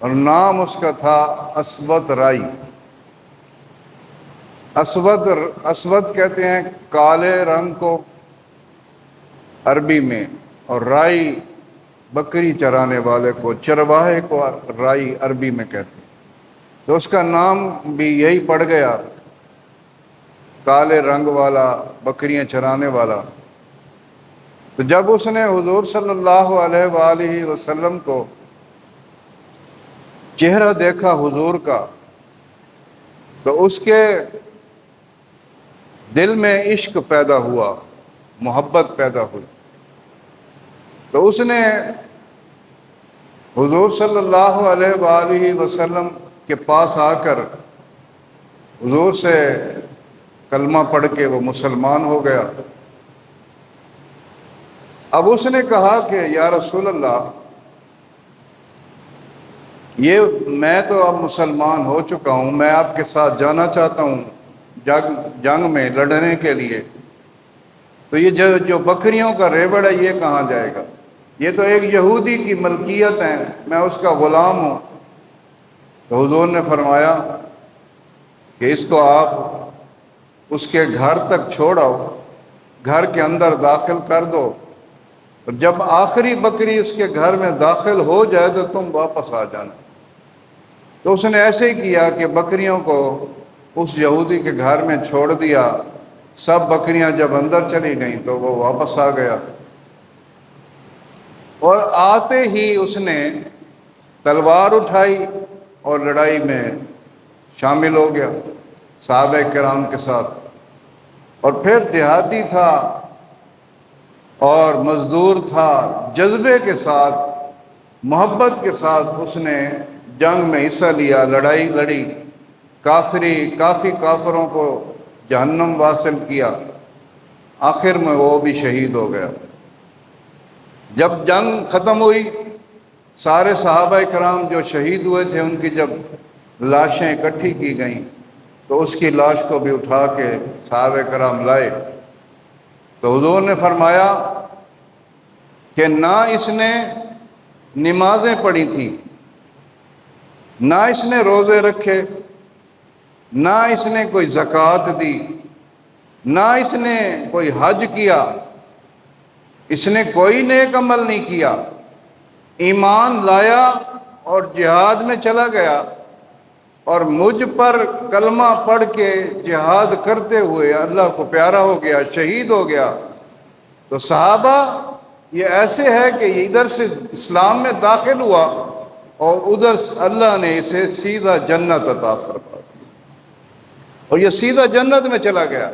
اور نام اس کا تھا اسود رائی۔ اسود کہتے ہیں کالے رنگ کو عربی میں، اور رائی بکری چرانے والے کو، چرواہے کو رائی عربی میں کہتے ہیں، تو اس کا نام بھی یہی پڑ گیا، کالے رنگ والا، بکریاں چرانے والا۔ تو جب اس نے حضور صلی اللہ علیہ وآلہ وسلم کو چہرہ دیکھا حضور کا، تو اس کے دل میں عشق پیدا ہوا، محبت پیدا ہوئی۔ تو اس نے حضور صلی اللہ علیہ وآلہ وسلم کے پاس آ کر حضور سے کلمہ پڑھ کے وہ مسلمان ہو گیا۔ اب اس نے کہا کہ یا رسول اللہ، یہ میں تو اب مسلمان ہو چکا ہوں، میں آپ کے ساتھ جانا چاہتا ہوں جنگ میں لڑنے کے لیے، تو یہ جو بکریوں کا ریوڑ ہے یہ کہاں جائے گا؟ یہ تو ایک یہودی کی ملکیت ہے، میں اس کا غلام ہوں۔ تو حضور نے فرمایا کہ اس کو آپ اس کے گھر تک چھوڑو، گھر کے اندر داخل کر دو، اور جب آخری بکری اس کے گھر میں داخل ہو جائے تو تم واپس آ جانا۔ تو اس نے ایسے ہی کیا کہ بکریوں کو اس یہودی کے گھر میں چھوڑ دیا۔ سب بکریاں جب اندر چلی گئیں تو وہ واپس آ گیا، اور آتے ہی اس نے تلوار اٹھائی اور لڑائی میں شامل ہو گیا صحابہ کرام کے ساتھ۔ اور پھر دیہاتی تھا اور مزدور تھا، جذبے کے ساتھ، محبت کے ساتھ اس نے جنگ میں حصہ لیا، لڑائی لڑی، کافی کافروں کو جہنم واصل کیا، آخر میں وہ بھی شہید ہو گیا۔ جب جنگ ختم ہوئی، سارے صحابہ کرام جو شہید ہوئے تھے ان کی جب لاشیں اکٹھی کی گئیں تو اس کی لاش کو بھی اٹھا کے صحابہ کرام لائے۔ تو حضور نے فرمایا کہ نہ اس نے نمازیں پڑھی تھیں، نہ اس نے روزے رکھے، نہ اس نے کوئی زکوٰۃ دی، نہ اس نے کوئی حج کیا، اس نے کوئی نیک عمل نہیں کیا، ایمان لایا اور جہاد میں چلا گیا، اور مجھ پر کلمہ پڑھ کے جہاد کرتے ہوئے اللہ کو پیارا ہو گیا، شہید ہو گیا۔ تو صحابہ یہ ایسے ہے کہ یہ ادھر سے اسلام میں داخل ہوا اور ادھر اللہ نے اسے سیدھا جنت عطا فرما دی، اور یہ سیدھا جنت میں چلا گیا۔